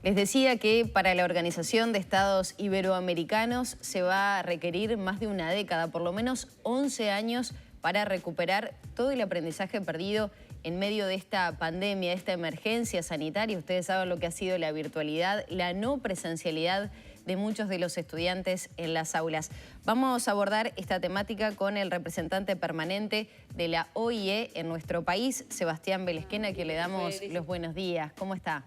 Les decía que para la Organización de Estados Iberoamericanos se va a requerir más de una década, por lo menos 11 años, para recuperar todo el aprendizaje perdido en medio de esta pandemia, de esta emergencia sanitaria. Ustedes saben lo que ha sido la virtualidad, la no presencialidad de muchos de los estudiantes en las aulas. Vamos a abordar esta temática con el representante permanente de la OIE en nuestro país, Sebastián Belesquena, a quien le damos los buenos días. ¿Cómo está?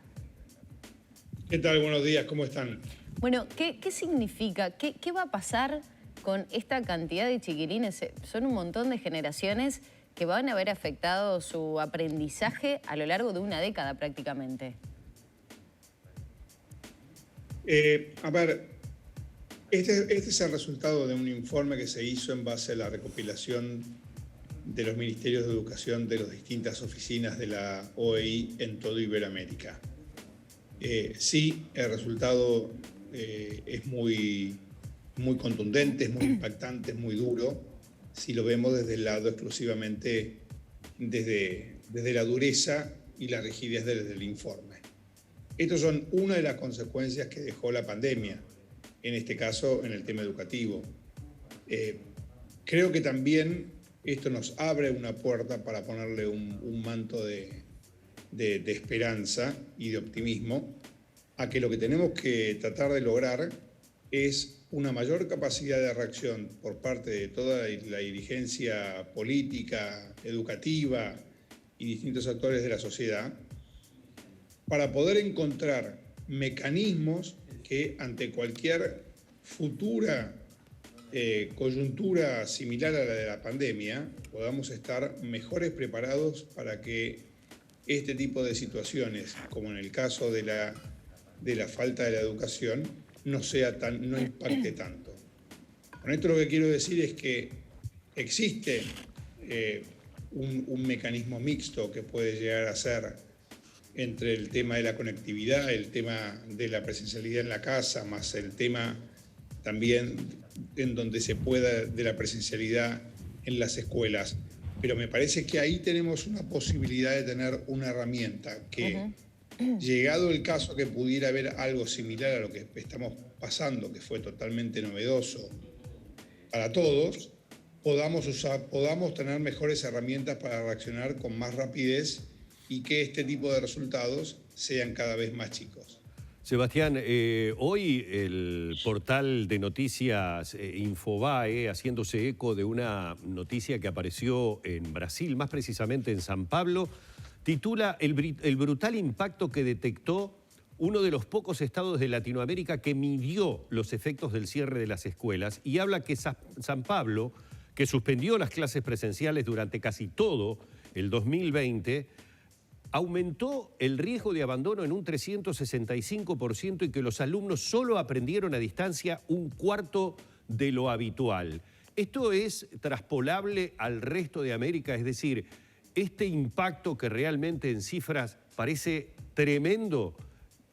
¿Qué tal? Buenos días, ¿cómo están? Bueno, ¿qué significa? ¿Qué va a pasar con esta cantidad de chiquilines? Son un montón de generaciones que van a haber afectado su aprendizaje a lo largo de una década prácticamente. Este es el resultado de un informe que se hizo en base a la recopilación de los ministerios de educación de las distintas oficinas de la OEI en toda Iberoamérica. Sí, el resultado es muy contundente, es muy impactante, es muy duro, si lo vemos desde el lado exclusivamente desde la dureza y la rigidez del informe. Estos son una de las consecuencias que dejó la pandemia, en este caso en el tema educativo. Creo que también esto nos abre una puerta para ponerle un manto de esperanza y de optimismo a que lo que tenemos que tratar de lograr es una mayor capacidad de reacción por parte de toda la dirigencia política, educativa y distintos actores de la sociedad para poder encontrar mecanismos que ante cualquier futura coyuntura similar a la de la pandemia podamos estar mejores preparados para que este tipo de situaciones, como en el caso de la falta de la educación, no impacte tanto. Con esto lo que quiero decir es que existe un mecanismo mixto que puede llegar a ser entre el tema de la conectividad, el tema de la presencialidad en la casa, más el tema también en donde se pueda de la presencialidad en las escuelas. Pero me parece que ahí tenemos una posibilidad de tener una herramienta que, llegado el caso que pudiera haber algo similar a lo que estamos pasando, que fue totalmente novedoso para todos, podamos tener mejores herramientas para reaccionar con más rapidez y que este tipo de resultados sean cada vez más chicos. Sebastián, hoy el portal de noticias Infobae, haciéndose eco de una noticia que apareció en Brasil, más precisamente en San Pablo, titula el brutal impacto que detectó uno de los pocos estados de Latinoamérica que midió los efectos del cierre de las escuelas y habla que San Pablo, que suspendió las clases presenciales durante casi todo el 2020, aumentó el riesgo de abandono en un 365% y que los alumnos solo aprendieron a distancia un cuarto de lo habitual. ¿Esto es traspolable al resto de América? Es decir, este impacto que realmente en cifras parece tremendo,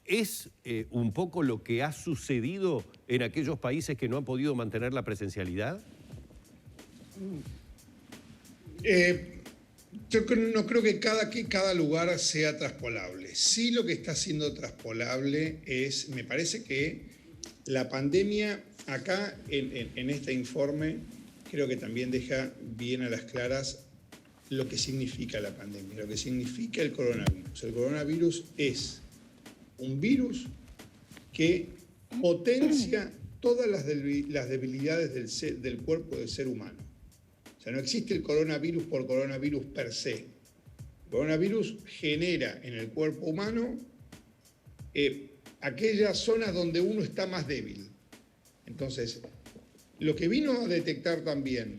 ¿es un poco lo que ha sucedido en aquellos países que no han podido mantener la presencialidad? Yo no creo que cada lugar sea traspolable. Sí, lo que está siendo traspolable es, me parece que la pandemia, acá en este informe, creo que también deja bien a las claras lo que significa la pandemia, lo que significa el coronavirus. El coronavirus es un virus que potencia todas las debilidades del cuerpo del ser humano. O sea, no existe el coronavirus por coronavirus per se. El coronavirus genera en el cuerpo humano aquellas zonas donde uno está más débil. Entonces, lo que vino a detectar también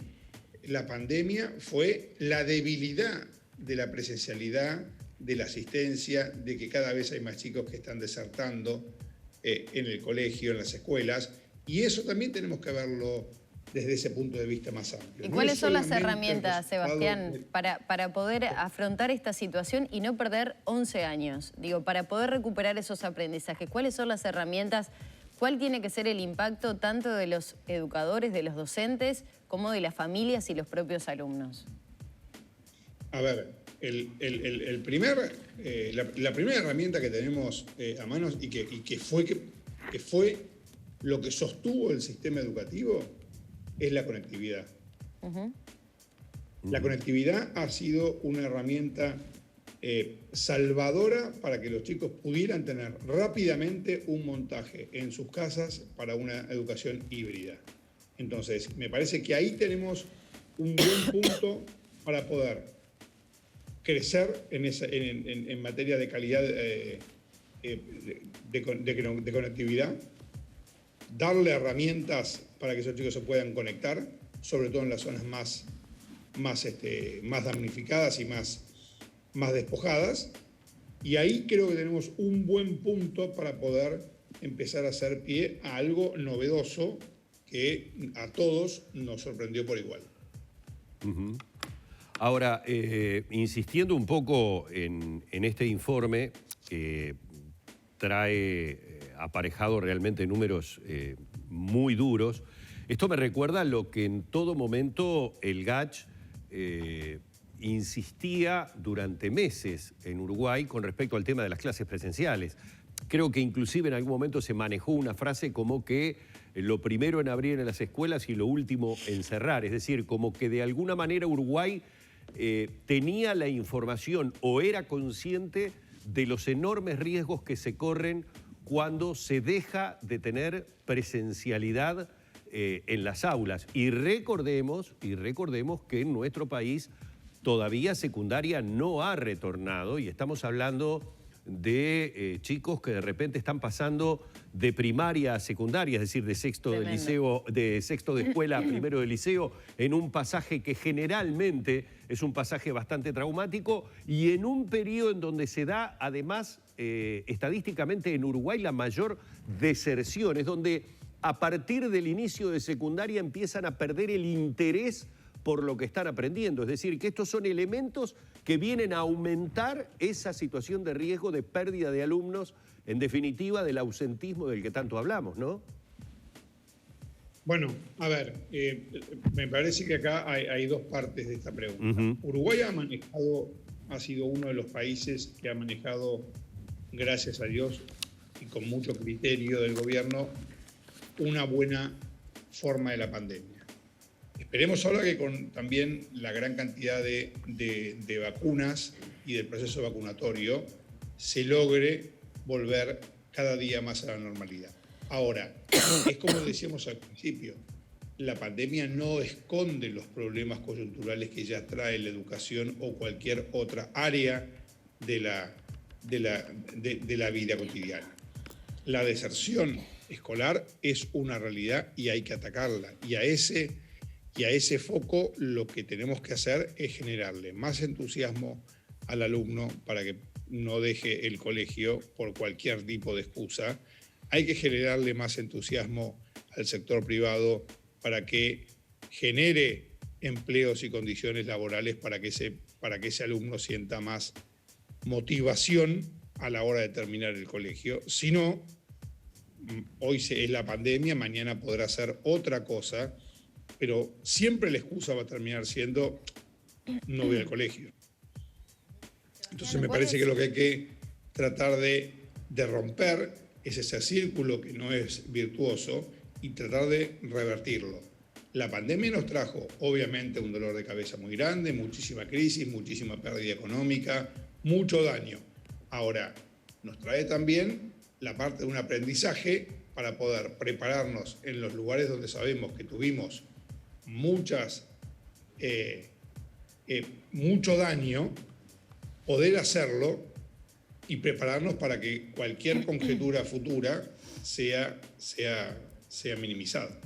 la pandemia fue la debilidad de la presencialidad, de la asistencia, de que cada vez hay más chicos que están desertando en el colegio, en las escuelas, y eso también tenemos que verlo desde ese punto de vista más amplio. ¿Y cuáles son las herramientas, Sebastián, para poder afrontar esta situación y no perder 11 años? Digo, para poder recuperar esos aprendizajes, ¿cuáles son las herramientas? ¿Cuál tiene que ser el impacto tanto de los educadores, de los docentes, como de las familias y los propios alumnos? A ver, la primera herramienta que tenemos a manos y que fue lo que sostuvo el sistema educativo es la conectividad. La conectividad ha sido una herramienta salvadora para que los chicos pudieran tener rápidamente un montaje en sus casas para una educación híbrida. Entonces, me parece que ahí tenemos un buen punto para poder crecer en materia de calidad de conectividad, darle herramientas para que esos chicos se puedan conectar, sobre todo en las zonas más damnificadas y más despojadas. Y ahí creo que tenemos un buen punto para poder empezar a hacer pie a algo novedoso que a todos nos sorprendió por igual. Ahora, insistiendo un poco en este informe que trae aparejado realmente números muy duros, esto me recuerda a lo que en todo momento el GACH insistía durante meses en Uruguay con respecto al tema de las clases presenciales. Creo que inclusive en algún momento se manejó una frase como que lo primero en abrir en las escuelas y lo último en cerrar. Es decir, como que de alguna manera Uruguay tenía la información o era consciente de los enormes riesgos que se corren cuando se deja de tener presencialidad en las aulas. Y recordemos que en nuestro país todavía secundaria no ha retornado y estamos hablando de chicos que de repente están pasando de primaria a secundaria, es decir, de sexto de liceo, de sexto de escuela a primero de liceo, en un pasaje que generalmente es un pasaje bastante traumático y en un periodo en donde se da además estadísticamente en Uruguay la mayor deserción, es donde a partir del inicio de secundaria empiezan a perder el interés por lo que están aprendiendo. Es decir, que estos son elementos que vienen a aumentar esa situación de riesgo de pérdida de alumnos, en definitiva del ausentismo del que tanto hablamos, ¿no? Bueno, a ver, me parece que acá hay dos partes de esta pregunta. Uruguay ha sido uno de los países que ha manejado, gracias a Dios, y con mucho criterio del gobierno, una buena forma de la pandemia. Esperemos ahora que con también la gran cantidad de vacunas y del proceso vacunatorio se logre volver cada día más a la normalidad. Ahora, es como decíamos al principio, la pandemia no esconde los problemas coyunturales que ya trae la educación o cualquier otra área de la vida cotidiana. La deserción escolar es una realidad y hay que atacarla. Y a ese foco lo que tenemos que hacer es generarle más entusiasmo al alumno para que no deje el colegio por cualquier tipo de excusa. Hay que generarle más entusiasmo al sector privado para que genere empleos y condiciones laborales para que ese alumno sienta más motivación a la hora de terminar el colegio. Si no, hoy es la pandemia, mañana podrá ser otra cosa, pero siempre la excusa va a terminar siendo no voy al colegio. Entonces me parece que lo que hay que tratar de romper es ese círculo que no es virtuoso y tratar de revertirlo. La pandemia nos trajo obviamente un dolor de cabeza muy grande, muchísima crisis, muchísima pérdida económica, mucho daño. Ahora, nos trae también la parte de un aprendizaje para poder prepararnos en los lugares donde sabemos que tuvimos mucho daño, poder hacerlo y prepararnos para que cualquier conjetura futura sea minimizada.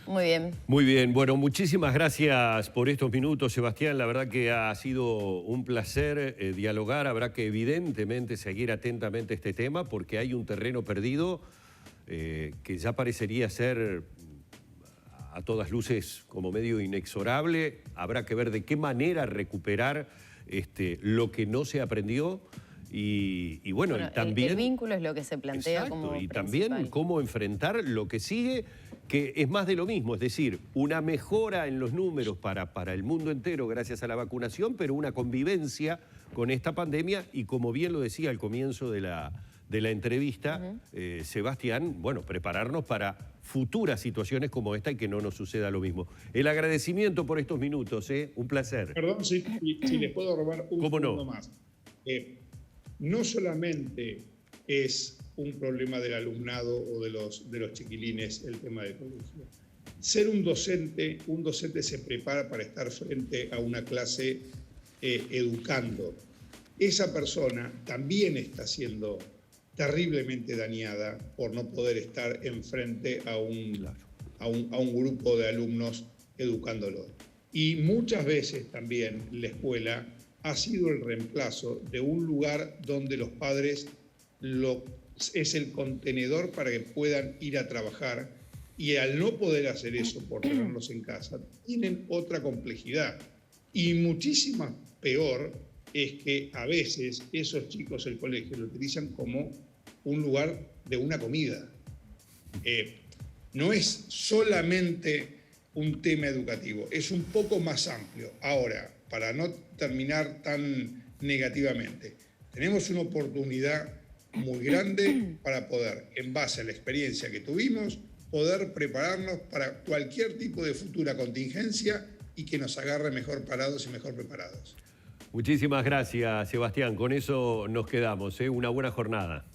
Muy bien. Muy bien. Bueno, muchísimas gracias por estos minutos, Sebastián. La verdad que ha sido un placer dialogar. Habrá que evidentemente seguir atentamente este tema porque hay un terreno perdido que ya parecería ser a todas luces como medio inexorable. Habrá que ver de qué manera recuperar lo que no se aprendió y bueno, y también... El vínculo es lo que se plantea como y principal. también cómo enfrentar lo que sigue, que es más de lo mismo, es decir, una mejora en los números para el mundo entero gracias a la vacunación, pero una convivencia con esta pandemia y, como bien lo decía al comienzo de la entrevista, Sebastián, bueno, prepararnos para futuras situaciones como esta y que no nos suceda lo mismo. El agradecimiento por estos minutos, un placer. Perdón si les puedo robar un segundo más. No solamente es un problema del alumnado o de los chiquilines el tema del colegio. Ser un docente se prepara para estar frente a una clase educando. Esa persona también está siendo terriblemente dañada por no poder estar enfrente a un grupo de alumnos educándolo. Y muchas veces también la escuela ha sido el reemplazo de un lugar donde los padres es el contenedor para que puedan ir a trabajar, y al no poder hacer eso por tenerlos en casa, tienen otra complejidad. Y muchísima peor es que a veces esos chicos el colegio lo utilizan como un lugar de una comida. No es solamente un tema educativo, es un poco más amplio. Ahora, para no terminar tan negativamente, tenemos una oportunidad muy grande para poder, en base a la experiencia que tuvimos, poder prepararnos para cualquier tipo de futura contingencia y que nos agarre mejor parados y mejor preparados. Muchísimas gracias, Sebastián. Con eso nos quedamos. Una buena jornada.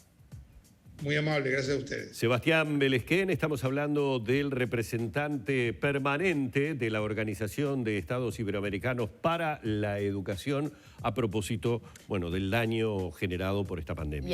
Muy amable, gracias a ustedes. Sebastián Belesquén, estamos hablando del representante permanente de la Organización de Estados Iberoamericanos para la Educación a propósito, bueno, del daño generado por esta pandemia.